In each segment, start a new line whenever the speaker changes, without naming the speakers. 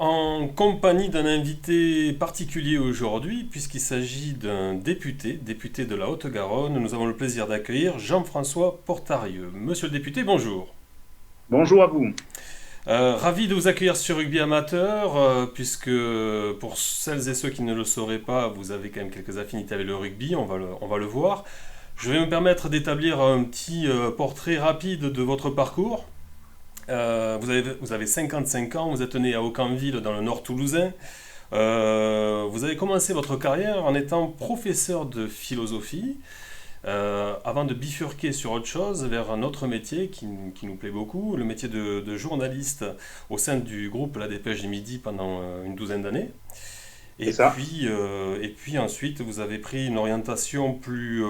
en compagnie d'un invité particulier aujourd'hui, puisqu'il s'agit d'un député de la Haute-Garonne. Nous avons le plaisir d'accueillir Jean-François Portarieux. Monsieur le député, bonjour.
Bonjour à vous.
Ravi de vous accueillir sur Rugby Amateur, puisque pour celles et ceux qui ne le sauraient pas, vous avez quand même quelques affinités avec le rugby, on va le voir. Je vais me permettre d'établir un petit portrait rapide de votre parcours. Vous avez 55 ans, vous êtes né à Aucamville dans le nord toulousain. Vous avez commencé votre carrière en étant professeur de philosophie, avant de bifurquer sur autre chose, vers un autre métier qui nous plaît beaucoup, le métier de journaliste au sein du groupe La Dépêche du Midi pendant une douzaine d'années.
C'est
Et
ça.
puis, et puis ensuite, vous avez pris une orientation plus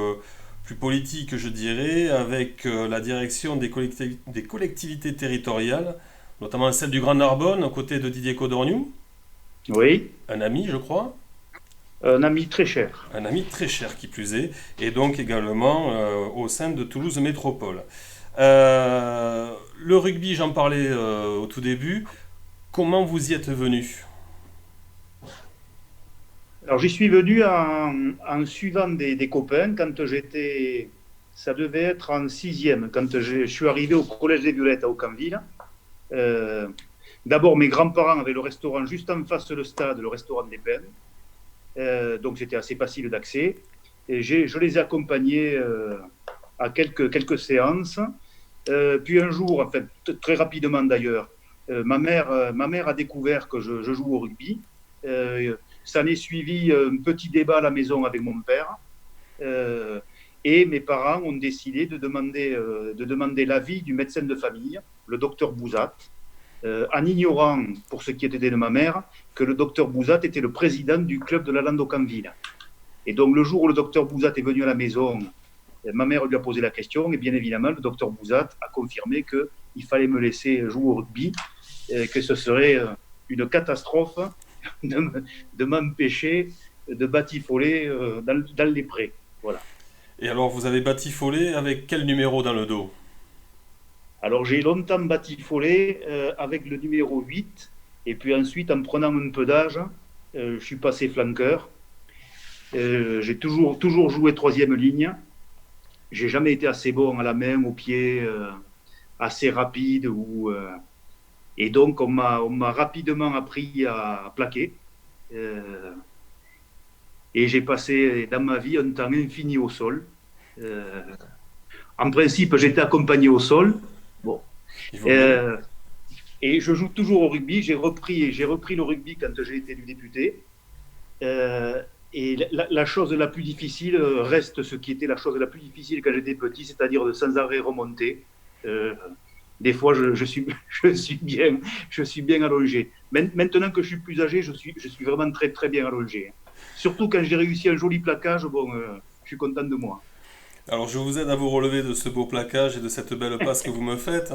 politique, je dirais, avec la direction des collectivités territoriales, notamment celle du Grand Narbonne, aux côtés de Didier Codorniou,
Oui,
un ami, je crois,
un ami très cher.
un ami très cher qui plus est, et donc également au sein de Toulouse Métropole. Le rugby, j'en parlais au tout début. Comment vous y êtes venu?
Alors j'y suis venu en suivant des copains quand j'étais, ça devait être en sixième, quand je suis arrivé au Collège des Violettes à Aucamville. Euh, D'abord, mes grands-parents avaient le restaurant juste en face le stade, le restaurant des Pins. Donc c'était assez facile d'accès. Et je les ai accompagnés à quelques séances. Puis un jour, en fait, très rapidement d'ailleurs, ma mère a découvert que je joue au rugby. Euh, Ça n'est suivi un petit débat à la maison avec mon père. Euh, et mes parents ont décidé de demander l'avis du médecin de famille, le docteur Bouzat, en ignorant, pour ce qui était de ma mère, que le docteur Bouzat était le président du club de la Lande Aucamville. Et donc le jour où le docteur Bouzat est venu à la maison, ma mère lui a posé la question et bien évidemment, le docteur Bouzat a confirmé qu'il fallait me laisser jouer au rugby, que ce serait une catastrophe de m'empêcher de batifoler dans les prés. Voilà.
Et alors, vous avez batifolé avec quel numéro dans le dos?
Alors j'ai longtemps batifolé avec le numéro 8 et puis ensuite en prenant un peu d'âge, je suis passé flanqueur. J'ai toujours joué troisième ligne. J'ai jamais été assez bon à la main, au pied, assez rapide. Et donc, on m'a rapidement appris à plaquer. Euh, et j'ai passé dans ma vie un temps infini au sol. Euh, En principe, j'étais accompagné au sol. Bon.
Il vaut mieux.
Euh, et je joue toujours au rugby. J'ai repris le rugby quand j'ai été élu député. Euh, et la chose la plus difficile reste ce qui était la chose la plus difficile quand j'étais petit, c'est-à-dire de sans arrêt remonter. Euh, des fois, je suis, je suis bien allongé. Maintenant que je suis plus âgé, je suis vraiment très, très bien allongé. Surtout quand j'ai réussi un joli plaquage, bon, je suis content de moi.
Alors, je vous aide à vous relever de ce beau plaquage et de cette belle passe que vous me faites.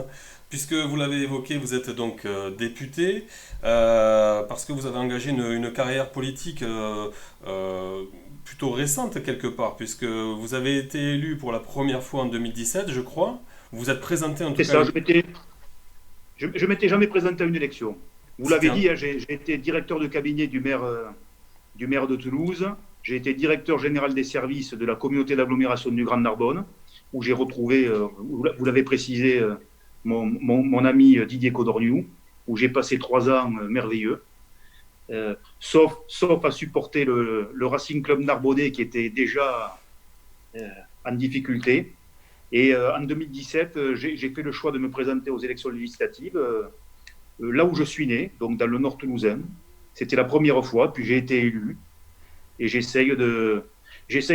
Puisque vous l'avez évoqué, vous êtes donc député, parce que vous avez engagé une carrière politique euh, plutôt récente quelque part, puisque vous avez été élu pour la première fois en 2017, je crois. Vous êtes présenté en tout
C'est
cas,
ça, je m'étais jamais présenté à une élection. Vous
c'était
l'avez
un...
dit, hein, j'ai été directeur de cabinet du maire de Toulouse. J'ai été directeur général des services de la communauté d'agglomération du Grand Narbonne, où j'ai retrouvé, vous l'avez précisé, mon ami Didier Codorniou, où j'ai passé 3 ans merveilleux, sauf à supporter le Racing Club Narbonnais qui était déjà euh, en difficulté. Et en 2017, j'ai fait le choix de me présenter aux élections législatives, là où je suis né, donc dans le nord toulousain. C'était la première fois, puis j'ai été élu. Et j'essaye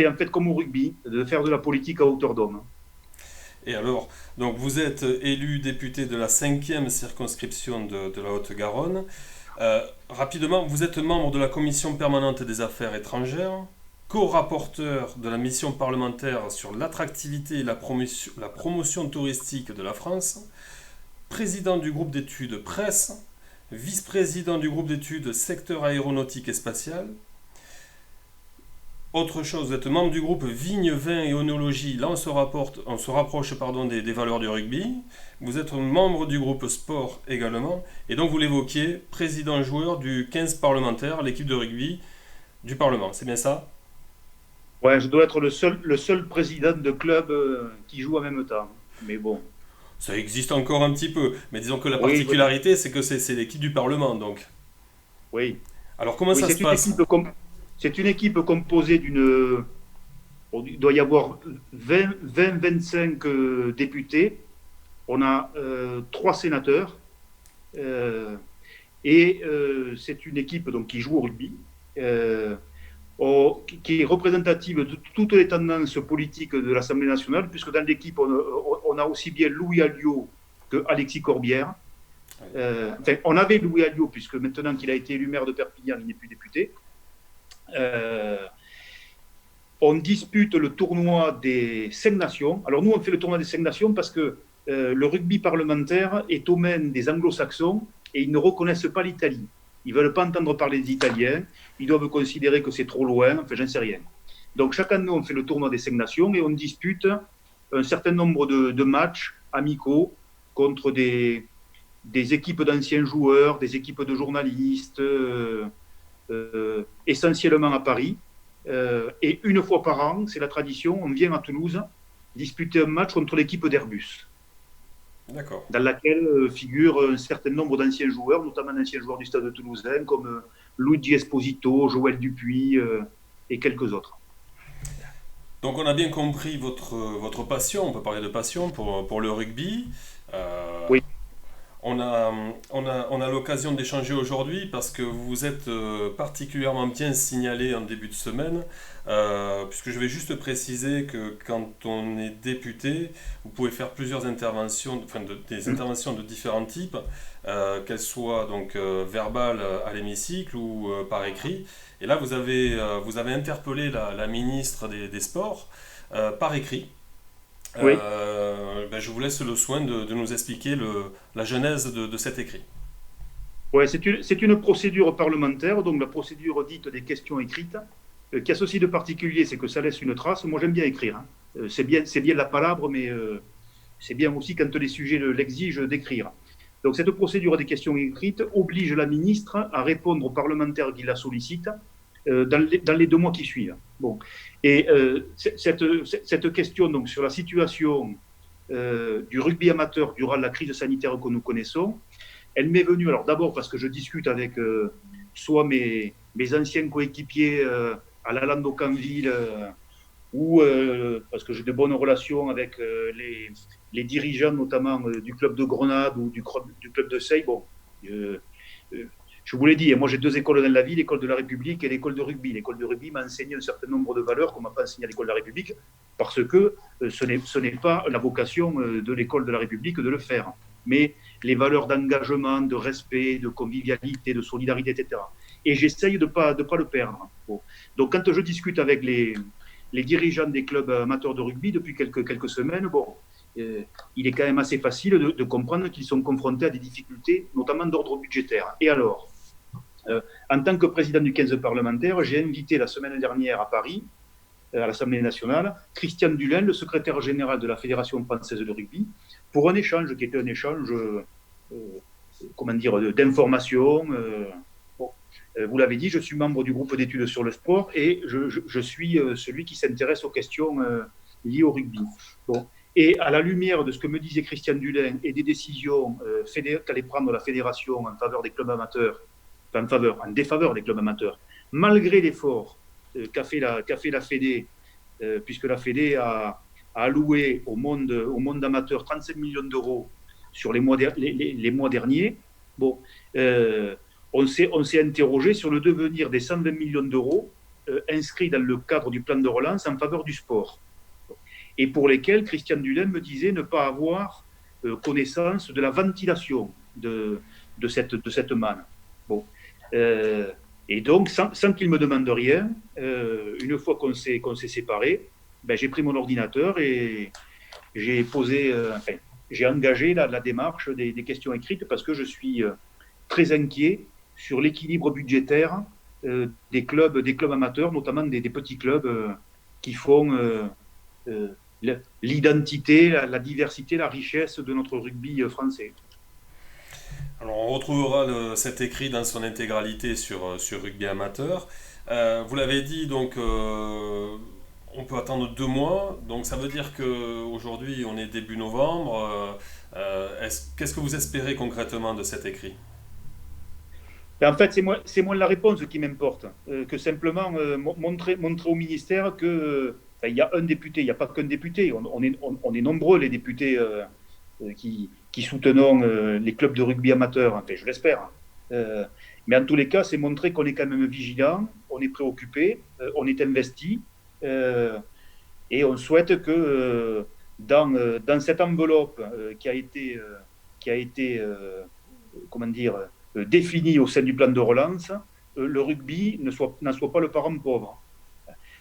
en fait comme au rugby, de faire de la politique à hauteur d'homme.
Et alors, donc vous êtes élu député de la cinquième circonscription de la Haute-Garonne. Rapidement, vous êtes membre de la commission permanente des affaires étrangères, co-rapporteur de la mission parlementaire sur l'attractivité et la promotion touristique de la France, président du groupe d'études presse, vice-président du groupe d'études secteur aéronautique et spatial, Autre chose, vous êtes membre du groupe Vigne, Vin et Onologie. Là, on se rapproche pardon, des valeurs du rugby. Vous êtes membre du groupe Sport également. Et donc, vous l'évoquiez, président-joueur du 15 parlementaire, l'équipe de rugby du Parlement. C'est bien ça?
Ouais, je dois être le seul président de club qui joue en même temps. Mais bon,
Ça existe encore un petit peu. Mais disons que la
oui, oui,
particularité, c'est que c'est l'équipe du Parlement. Donc.
oui.
Alors, comment
Oui,
ça se passe?
c'est une équipe composée il doit y avoir 25 députés. On a trois sénateurs. euh, c'est une équipe donc, qui joue au rugby. euh, qui est représentative de toutes les tendances politiques de l'Assemblée nationale, puisque dans l'équipe, on a aussi bien Louis Alliot que Alexis Corbière. Enfin, on avait Louis Alliot, puisque maintenant qu'il a été élu maire de Perpignan, il n'est plus député. Euh, on dispute le tournoi des 5 nations. Alors nous, on fait le tournoi des 5 nations parce que le rugby parlementaire est au main des anglo-saxons et ils ne reconnaissent pas l'Italie. Ils ne veulent pas entendre parler des Italiens. Ils doivent considérer que c'est trop loin. Enfin, j'en sais rien. Donc chaque année, on fait le tournoi des 5 nations et on dispute un certain nombre de matchs amicaux contre des équipes d'anciens joueurs, des équipes de journalistes, essentiellement à Paris. Et une fois par an, c'est la tradition, on vient à Toulouse disputer un match contre l'équipe d'Airbus,
D'accord.
dans laquelle figurent un certain nombre d'anciens joueurs, notamment d'anciens joueurs du Stade toulousain, comme Luigi Esposito, Joël Dupuis et quelques autres.
Donc on a bien compris votre passion, on peut parler de passion pour le rugby. Euh,
Oui,
on a, on a l'occasion d'échanger aujourd'hui parce que vous vous êtes particulièrement bien signalé en début de semaine, puisque je vais juste préciser que quand on est député, vous pouvez faire plusieurs interventions, enfin des interventions de différents types, qu'elles soient donc verbales à l'hémicycle ou par écrit. Et là, vous avez interpellé la ministre des Sports par écrit.
oui.
Je vous laisse le soin de nous expliquer la genèse de cet écrit.
Ouais, c'est une procédure parlementaire, donc la procédure dite des questions écrites, qui a ceci de particulier, c'est que ça laisse une trace. Moi, j'aime bien écrire, hein. C'est bien la palabre, mais c'est bien aussi quand les sujets l'exigent d'écrire. Donc cette procédure des questions écrites oblige la ministre à répondre aux parlementaires qui la sollicitent dans les 2 mois qui suivent. Bon. Et cette question donc, sur la situation du rugby amateur durant la crise sanitaire que nous connaissons, elle m'est venue, alors d'abord parce que je discute avec soit mes anciens coéquipiers à la Lande au Canville, ou parce que j'ai de bonnes relations avec les dirigeants, notamment du club de Grenade ou du club de Sey. Bon, euh, je vous l'ai dit, moi j'ai 2 écoles dans la vie, l'école de la République et l'école de rugby. L'école de rugby m'a enseigné un certain nombre de valeurs qu'on ne m'a pas enseigné à l'école de la République, parce que ce n'est pas la vocation de l'école de la République de le faire. Mais les valeurs d'engagement, de respect, de convivialité, de solidarité, etc. Et j'essaye de pas le perdre. Bon. Donc quand je discute avec les dirigeants des clubs amateurs de rugby depuis quelques semaines, bon, il est quand même assez facile de comprendre qu'ils sont confrontés à des difficultés, notamment d'ordre budgétaire. Et alors, en tant que président du 15 parlementaire, j'ai invité la semaine dernière à Paris, à l'Assemblée nationale, Christian Dulin, le secrétaire général de la Fédération française de rugby, pour un échange qui était un échange, comment dire, d'information. Bon, vous l'avez dit, je suis membre du groupe d'études sur le sport et je suis celui qui s'intéresse aux questions liées au rugby. Bon. Et à la lumière de ce que me disait Christian Dulin et des décisions qu'allait prendre la fédération en faveur des clubs amateurs, en défaveur des clubs amateurs, malgré l'effort qu'a fait la Fédé, puisque la Fédé a alloué au monde amateur 35 millions d'euros sur les mois derniers. Bon, on s'est interrogé sur le devenir des 120 millions d'euros inscrits dans le cadre du plan de relance en faveur du sport, et pour lesquels Christian Dulin me disait ne pas avoir connaissance de la ventilation de cette manne. Bon. Et donc, sans qu'il me demande rien, une fois qu'on s'est séparés, ben, j'ai pris mon ordinateur et j'ai engagé la démarche des questions écrites parce que je suis très inquiet sur l'équilibre budgétaire des clubs amateurs, notamment des petits clubs qui font l'identité, la diversité, la richesse de notre rugby français.
Alors on retrouvera cet écrit dans son intégralité sur Rugby Amateur. Vous l'avez dit, donc on peut attendre 2 mois. Donc ça veut dire qu'aujourd'hui on est début novembre. Qu'est-ce que vous espérez concrètement de cet écrit?
Et en fait, c'est moins la réponse qui m'importe que simplement montrer au ministère que il y a un député, il n'y a pas qu'un député. On est nombreux les députés qui soutenons les clubs de rugby amateurs, enfin, je l'espère. Mais en tous les cas, c'est montrer qu'on est quand même vigilant, on est préoccupé, on est investi et on souhaite que dans cette enveloppe qui a été comment dire, définie au sein du plan de relance, le rugby n'en soit pas le parent pauvre.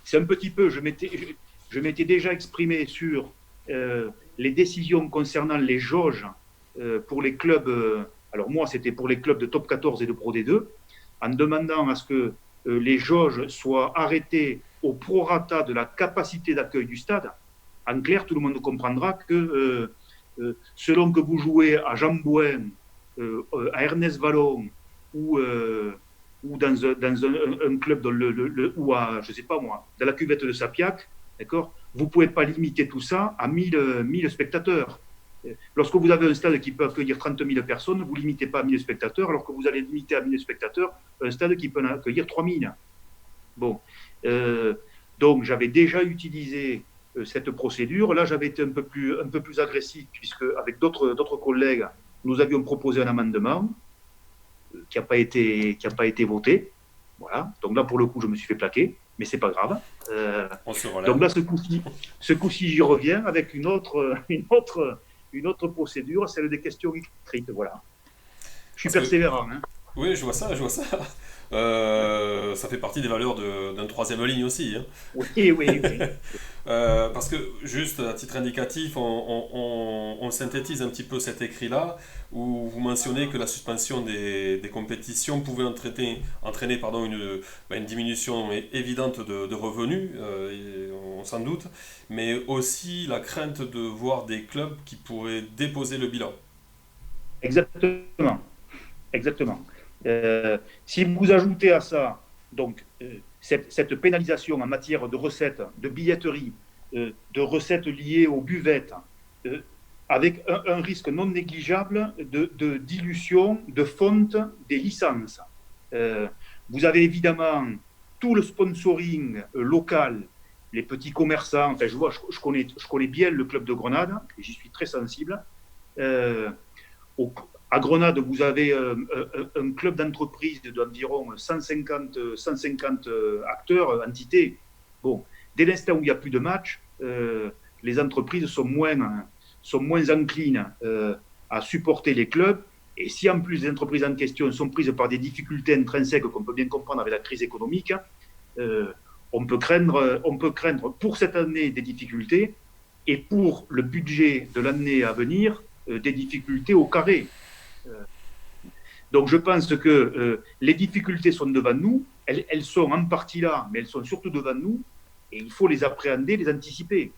C'est un petit peu, je m'étais déjà exprimé sur les décisions concernant les jauges pour les clubs, alors moi c'était pour les clubs de top 14 et de Pro D2, en demandant à ce que les jauges soient arrêtées au prorata de la capacité d'accueil du stade. En clair, tout le monde comprendra que selon que vous jouez à Jean-Bouin, à Ernest Vallon ou dans un club ou à, je sais pas moi, dans la cuvette de Sapiac, d'accord, vous ne pouvez pas limiter tout ça à 1000 spectateurs. Lorsque vous avez un stade qui peut accueillir 30 000 personnes, vous ne limitez pas à 1000 spectateurs, alors que vous allez limiter à 1000 spectateurs un stade qui peut accueillir 3000. Bon. Donc, j'avais déjà utilisé cette procédure. Là, j'avais été un peu plus agressif, puisque avec d'autres collègues, nous avions proposé un amendement qui n'a pas été voté. Voilà. Donc là, pour le coup, je me suis fait plaquer, mais c'est pas grave.
On se relève.
Donc là, ce coup-ci, j'y reviens avec une autre procédure, celle des questions écrites. Voilà. Je suis persévérant. Hein.
Oui, je vois ça, je vois ça. Ça fait partie des valeurs d'un troisième ligne aussi. Hein.
Oui, oui, oui.
Parce que, juste à titre indicatif, on synthétise un petit peu cet écrit-là, où vous mentionnez que la suspension des compétitions pouvait entraîner une diminution évidente de revenus, on s'en doute, mais aussi la crainte de voir des clubs qui pourraient déposer le bilan.
Exactement. Exactement. Si vous ajoutez à ça donc, cette pénalisation en matière de recettes, de billetterie, de recettes liées aux buvettes, avec un risque non négligeable de dilution, de fonte des licences. Vous avez évidemment tout le sponsoring local, les petits commerçants. Enfin, je connais bien le club de Grenade, et j'y suis très sensible. À Grenade, vous avez un club d'entreprise d'environ 150 acteurs, entités. Bon, dès l'instant où il n'y a plus de matchs, les entreprises sont moins enclines à supporter les clubs. Et si en plus les entreprises en question sont prises par des difficultés intrinsèques qu'on peut bien comprendre avec la crise économique, on peut craindre pour cette année des difficultés et pour le budget de l'année à venir des difficultés au carré. Donc je pense que les difficultés sont devant nous, elles sont en partie là, mais elles sont surtout devant nous, et il faut les appréhender, les anticiper.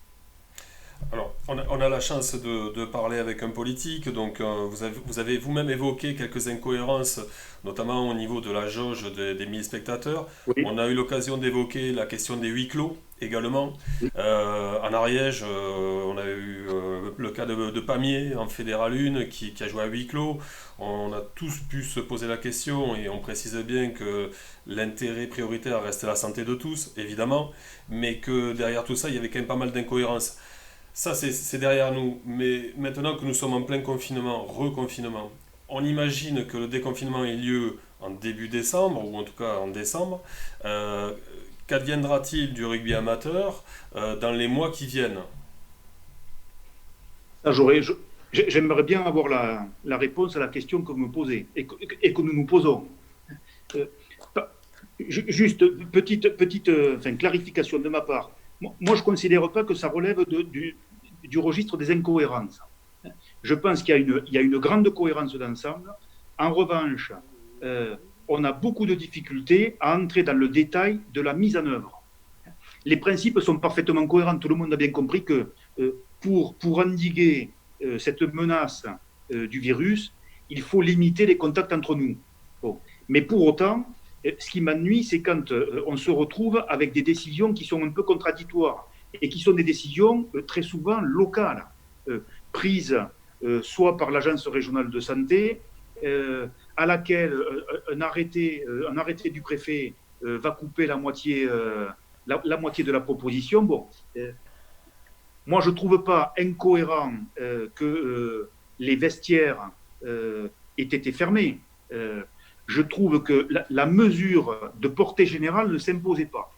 Alors, on a la chance de parler avec un politique, donc vous avez vous-même évoqué quelques incohérences, notamment au niveau de la jauge des 1000 spectateurs.
Oui.
On a eu l'occasion d'évoquer la question des huis clos également.
Oui.
En Ariège, on a eu le cas de Pamiers en Fédéral 1 qui a joué à huis clos. On a tous pu se poser la question et on précise bien que l'intérêt prioritaire reste la santé de tous, évidemment, mais que derrière tout ça, il y avait quand même pas mal d'incohérences. Ça, c'est derrière nous. Mais maintenant que nous sommes en plein confinement, reconfinement, on imagine que le déconfinement ait lieu en début décembre, ou en tout cas en décembre. Qu'adviendra-t-il du rugby amateur dans les mois qui viennent?
J'aimerais bien avoir la réponse à la question que vous me posez et que nous nous posons. Euh, Juste petite clarification de ma part. Moi, je ne considère pas que ça relève du registre des incohérences. Je pense qu'il y a une grande cohérence d'ensemble. En revanche, on a beaucoup de difficultés à entrer dans le détail de la mise en œuvre. Les principes sont parfaitement cohérents. Tout le monde a bien compris que pour endiguer cette menace du virus, il faut limiter les contacts entre nous. Bon. Mais pour autant, ce qui m'ennuie, c'est quand on se retrouve avec des décisions qui sont un peu contradictoires et qui sont des décisions très souvent locales, prises soit par l'Agence régionale de santé, à laquelle un arrêté du préfet va couper la moitié de la proposition. Bon, moi, je ne trouve pas incohérent que les vestiaires aient été fermés. Je trouve que la mesure de portée générale ne s'imposait pas.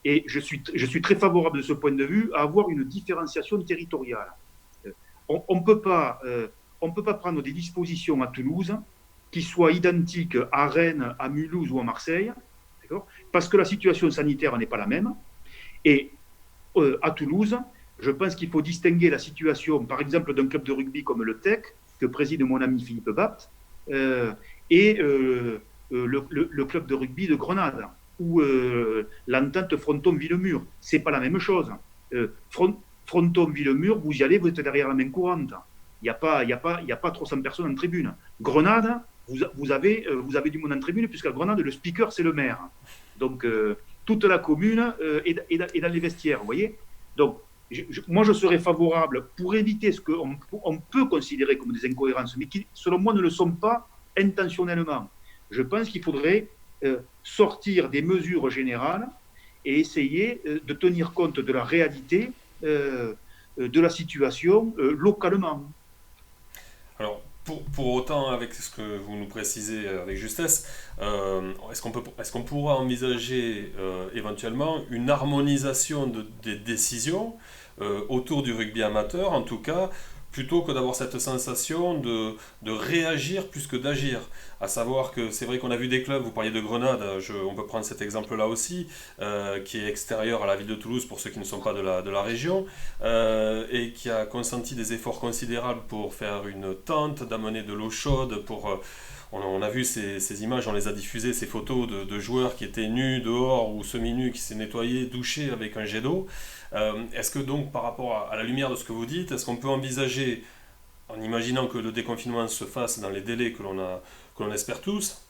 Et je suis très favorable de ce point de vue à avoir une différenciation territoriale. On ne peut pas prendre des dispositions à Toulouse qui soient identiques à Rennes, à Mulhouse ou à Marseille, parce que la situation sanitaire n'est pas la même. Et à Toulouse, je pense qu'il faut distinguer la situation, par exemple, d'un club de rugby comme le TEC, que préside mon ami Philippe Bapt, et le club de rugby de Grenade, ou l'entente Fronton-Villemur. Ce n'est pas la même chose. Fronton-Villemur, vous y allez, vous êtes derrière la main courante. Il n'y a pas 300 personnes en tribune. Grenade, vous avez du monde en tribune, puisqu'à Grenade, le speaker, c'est le maire. Donc, toute la commune est dans les vestiaires, vous voyez. Donc, moi, je serais favorable pour éviter ce qu'on peut considérer comme des incohérences, mais qui, selon moi, ne le sont pas intentionnellement. Je pense qu'il faudrait sortir des mesures générales et essayer de tenir compte de la réalité de la situation localement.
Alors, pour autant, avec ce que vous nous précisez avec justesse, est-ce qu'on pourra envisager éventuellement une harmonisation des décisions autour du rugby amateur, en tout cas, plutôt que d'avoir cette sensation de réagir plus que d'agir. À savoir que c'est vrai qu'on a vu des clubs, vous parliez de Grenade, on peut prendre cet exemple-là aussi, qui est extérieur à la ville de Toulouse pour ceux qui ne sont pas de la région, et qui a consenti des efforts considérables pour faire une tente, d'amener de l'eau chaude, on a vu ces images, on les a diffusées, ces photos de joueurs qui étaient nus dehors ou semi-nus, qui s'est nettoyés, douchés avec un jet d'eau. Est-ce que donc, par rapport à la lumière de ce que vous dites, est-ce qu'on peut envisager, en imaginant que le déconfinement se fasse dans les délais que l'on espère tous,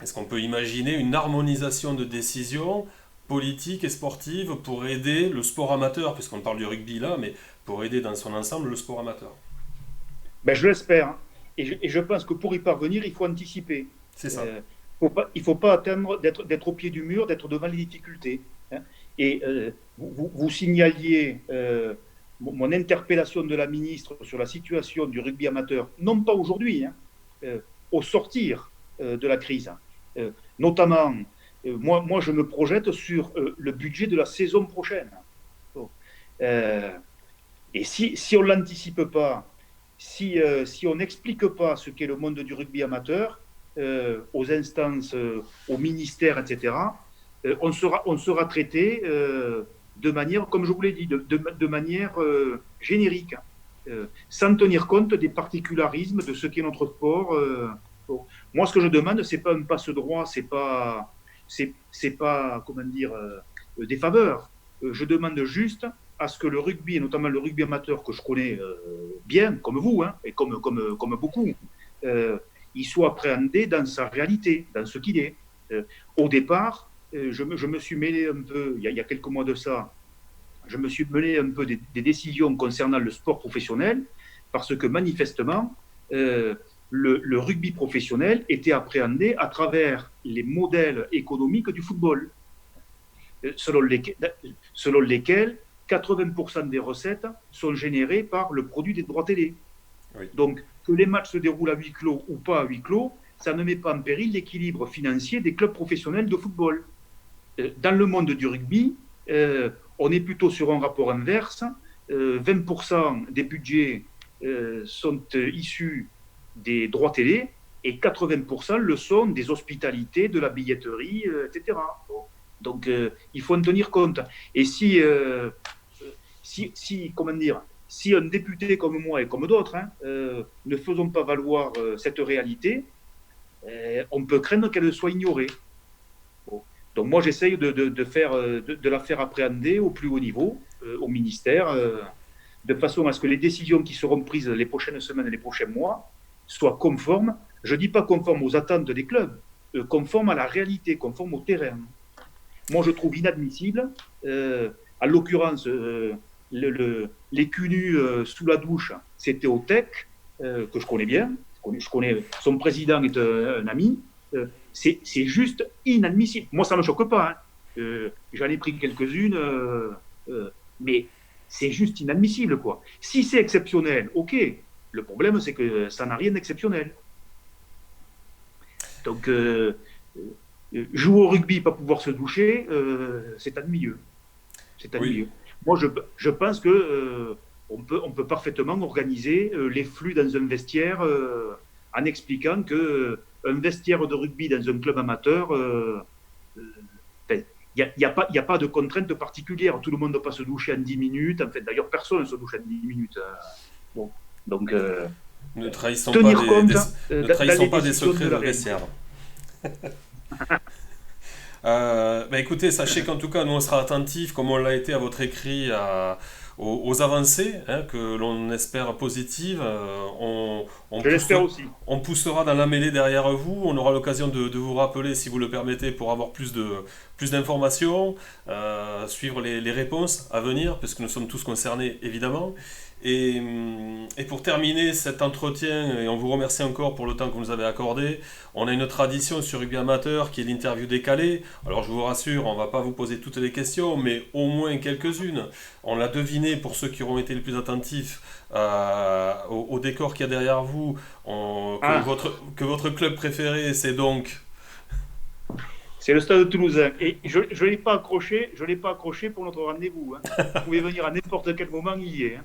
est-ce qu'on peut imaginer une harmonisation de décisions politiques et sportives pour aider le sport amateur, puisqu'on parle du rugby là, mais pour aider dans son ensemble le sport amateur?
Ben, je l'espère. Et je pense que pour y parvenir, il faut anticiper.
C'est ça.
Il ne faut pas attendre d'être au pied du mur, d'être devant les difficultés. Hein. Et vous signaliez mon interpellation de la ministre sur la situation du rugby amateur, non pas aujourd'hui, au sortir de la crise. Notamment, moi, je me projette sur le budget de la saison prochaine. Et si on ne l'anticipe pas, si on n'explique pas ce qu'est le monde du rugby amateur aux instances, au ministère, etc., on sera traité de manière, comme je vous l'ai dit, de manière générique, sans tenir compte des particularismes de ce qu'est notre sport. Moi, ce que je demande, c'est pas un passe-droit, c'est pas comment dire, des faveurs. Je demande juste à ce que le rugby, et notamment le rugby amateur que je connais bien, comme vous, et comme beaucoup, il soit appréhendé dans sa réalité, dans ce qu'il est. Au départ, je me suis mêlé un peu, il y a quelques mois de ça, je me suis mêlé un peu des décisions concernant le sport professionnel, parce que manifestement, le rugby professionnel était appréhendé à travers les modèles économiques du football, selon lesquels 80% des recettes sont générées par le produit des droits télé. Oui. Donc, que les matchs se déroulent à huis clos ou pas à huis clos, ça ne met pas en péril l'équilibre financier des clubs professionnels de football. Dans le monde du rugby, on est plutôt sur un rapport inverse. 20% des budgets sont issus des droits télé et 80% le sont des hospitalités, de la billetterie, etc. Donc, il faut en tenir compte. Et si un député comme moi et comme d'autres ne faisons pas valoir cette réalité, on peut craindre qu'elle soit ignorée. Bon. Donc moi, j'essaye de la faire appréhender au plus haut niveau, au ministère, de façon à ce que les décisions qui seront prises les prochaines semaines et les prochains mois soient conformes. Je ne dis pas conformes aux attentes des clubs, conformes à la réalité, conformes au terrain. Moi, je trouve inadmissible, en l'occurrence, les culs nus sous la douche, c'était au TEC, que je connais bien. Je connais, son président est un ami. C'est juste inadmissible. Moi, ça ne me choque pas. J'en ai pris quelques-unes, mais c'est juste inadmissible, quoi. Si c'est exceptionnel, ok. Le problème, c'est que ça n'a rien d'exceptionnel. Donc, jouer au rugby, pas pouvoir se doucher, c'est ennuyeux. C'est ennuyeux. Oui. Moi, je pense que on peut parfaitement organiser les flux dans un vestiaire en expliquant que un vestiaire de rugby dans un club amateur, il n'y a pas de contrainte particulière. Tout le monde ne doit pas se doucher en 10 minutes. En fait, d'ailleurs, personne ne se douche en 10 minutes. Bon. Donc,
ne trahissons
tenir
pas
compte
ne trahissons pas des secrets de vestiaire. Écoutez, sachez qu'en tout cas, nous on sera attentifs, comme on l'a été à votre écrit, aux avancées, que l'on espère positives.
Je l'espère aussi.
On poussera dans la mêlée derrière vous. On aura l'occasion de vous rappeler, si vous le permettez, pour avoir plus d'informations, suivre les réponses à venir, parce que nous sommes tous concernés, évidemment. Et pour terminer cet entretien, et on vous remercie encore pour le temps que vous nous avez accordé, on a une tradition sur Rugby Amateur qui est l'interview décalée. Alors je vous rassure, on ne va pas vous poser toutes les questions, mais au moins quelques-unes. On l'a deviné pour ceux qui auront été les plus attentifs au décor qu'il y a derrière vous, que votre club préféré, c'est donc...
C'est le Stade Toulousain. Et je ne l'ai pas accroché pour notre rendez-vous. Vous pouvez venir à n'importe quel moment, il y est.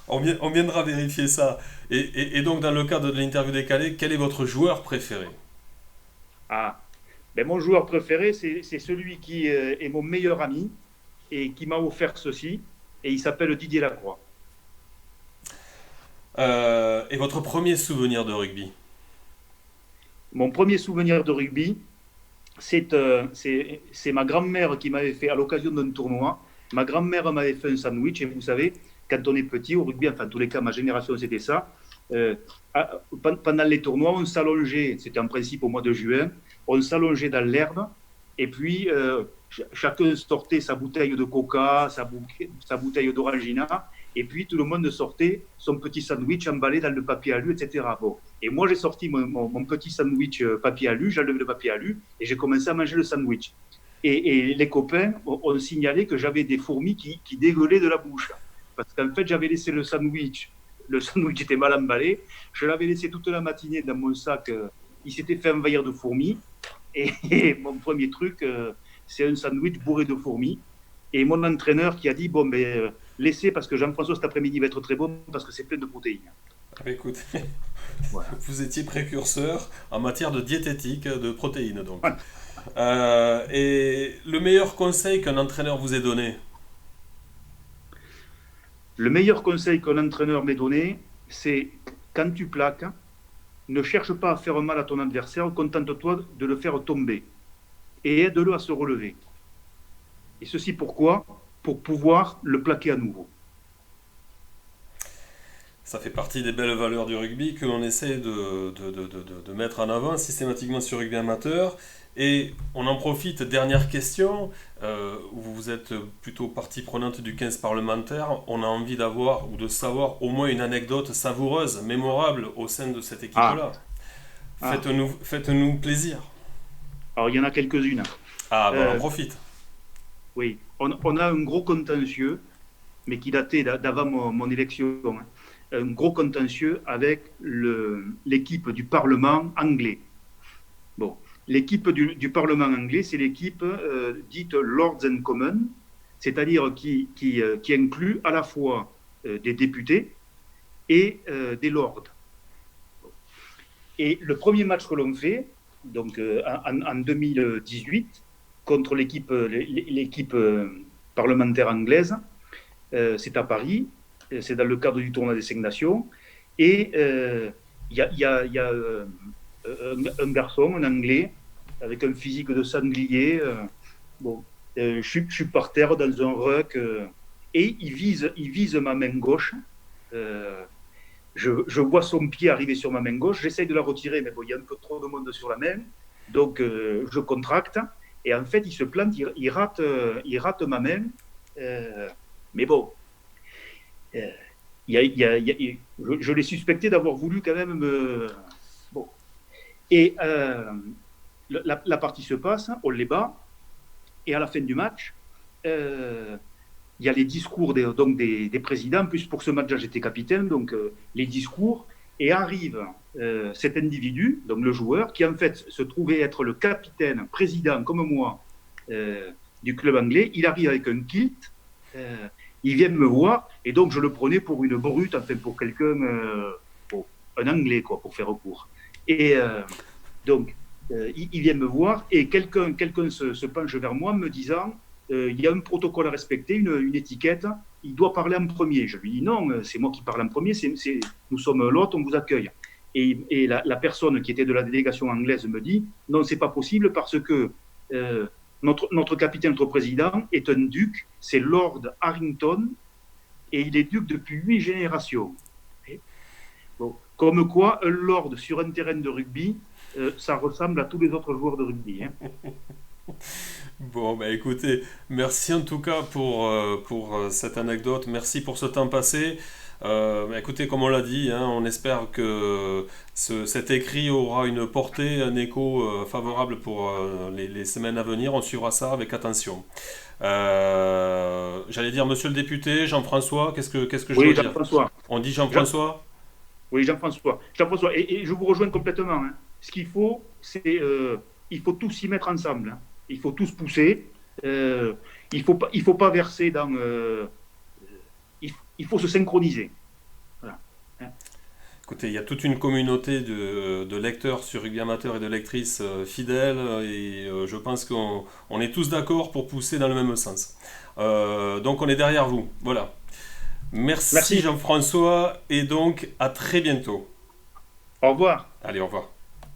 On viendra vérifier ça. Et donc, dans le cadre de l'interview décalée, quel est votre joueur préféré ?
Mon joueur préféré, c'est celui qui est mon meilleur ami et qui m'a offert ceci. Et il s'appelle Didier Lacroix.
Et votre premier souvenir de rugby ?
Mon premier souvenir de rugby, c'est ma grand-mère qui m'avait fait, à l'occasion d'un tournoi, ma grand-mère m'avait fait un sandwich. Et vous savez, quand on est petit, au rugby, enfin, en tous les cas, ma génération, c'était ça. Pendant les tournois, on s'allongeait, c'était en principe au mois de juin, on s'allongeait dans l'herbe, et puis chacun sortait sa bouteille de coca, sa bouteille d'orangina, et puis tout le monde sortait son petit sandwich emballé dans le papier alu, etc. Bon. Et moi, j'ai sorti mon petit sandwich papier alu, j'enlève le papier alu, et j'ai commencé à manger le sandwich. Et les copains ont signalé que j'avais des fourmis qui dégueulaient de la bouche. Parce qu'en fait, j'avais laissé le sandwich était mal emballé, je l'avais laissé toute la matinée dans mon sac, il s'était fait envahir de fourmis, et mon premier truc, c'est un sandwich bourré de fourmis, et mon entraîneur qui a dit, laissez, parce que Jean-François cet après-midi va être très bon, parce que c'est plein de protéines.
Écoute, voilà. Vous étiez précurseur en matière de diététique, de protéines donc. Voilà. Et le meilleur conseil qu'un entraîneur vous ait donné ?
Le meilleur conseil qu'un entraîneur m'ait donné, c'est quand tu plaques, ne cherche pas à faire mal à ton adversaire, contente-toi de le faire tomber et aide-le à se relever. Et ceci pourquoi ? Pour pouvoir le plaquer à nouveau.
Ça fait partie des belles valeurs du rugby que l'on essaie de mettre en avant systématiquement sur Rugby Amateur. Et on en profite, dernière question, vous êtes plutôt partie prenante du 15 parlementaire, on a envie d'avoir ou de savoir au moins une anecdote savoureuse, mémorable au sein de cette équipe-là. Faites-nous plaisir. Alors
il y en a quelques-unes.
On en profite.
Oui, on a un gros contentieux, mais qui datait d'avant mon élection, un gros contentieux avec l'équipe du Parlement anglais. Bon. L'équipe du Parlement anglais, c'est l'équipe dite Lords and Commons, c'est-à-dire qui inclut à la fois des députés et des lords. Et le premier match que l'on fait, donc en 2018, contre l'équipe parlementaire anglaise, c'est à Paris, c'est dans le cadre du tournoi des 5 Nations, et il y a un garçon, un Anglais, avec un physique de sanglier. Bon, je suis par terre dans un ruck et il vise ma main gauche. Je vois son pied arriver sur ma main gauche. J'essaye de la retirer, mais bon, il y a un peu trop de monde sur la main. Donc, je contracte. Et en fait, il se plante, il rate ma main. Mais bon, je l'ai suspecté d'avoir voulu quand même me. Bon. Et la partie se passe, on les bat. Et à la fin du match, il y a les discours des présidents. En plus, pour ce match-là, j'étais capitaine, donc les discours. Et arrive cet individu, donc le joueur, qui en fait se trouvait être le capitaine, président, comme moi, du club anglais. Il arrive avec un kilt. Il vient me voir, et donc je le prenais pour une brute, enfin pour quelqu'un, un Anglais, quoi, pour faire court. Et donc, il vient me voir, et quelqu'un se penche vers moi, me disant il y a un protocole à respecter, une étiquette, il doit parler en premier. Je lui dis non, c'est moi qui parle en premier, nous sommes l'hôte, on vous accueille. Et la personne qui était de la délégation anglaise me dit non, c'est pas possible parce que notre capitaine, notre président est un duc, c'est Lord Harrington, et il est duc depuis 8 générations. Bon, comme quoi, un lord sur un terrain de rugby, ça ressemble à tous les autres joueurs de rugby.
Bon, bah écoutez, merci en tout cas pour cette anecdote, merci pour ce temps passé. Bah, écoutez, comme on l'a dit, hein, on espère que cet écrit aura une portée, un écho favorable pour les semaines à venir. On suivra ça avec attention. J'allais dire monsieur le député, Jean-François, qu'est-ce que je
Oui,
dois dire?
Jean-François.
On dit
Jean,
Jean-François?
oui, Jean-François. Jean-François, et je vous rejoins complètement. Hein. Ce qu'il faut, c'est il faut tous s'y mettre ensemble. Hein. Il faut tous pousser. Il faut pas verser dans. Il faut se synchroniser. Voilà. Hein.
Écoutez, il y a toute une communauté de lecteurs sur Rugby Amateur et de lectrices fidèles et je pense qu'on est tous d'accord pour pousser dans le même sens. Donc on est derrière vous. Voilà. Merci
Merci.
Jean-François et donc à très bientôt.
Au revoir.
Allez, au revoir.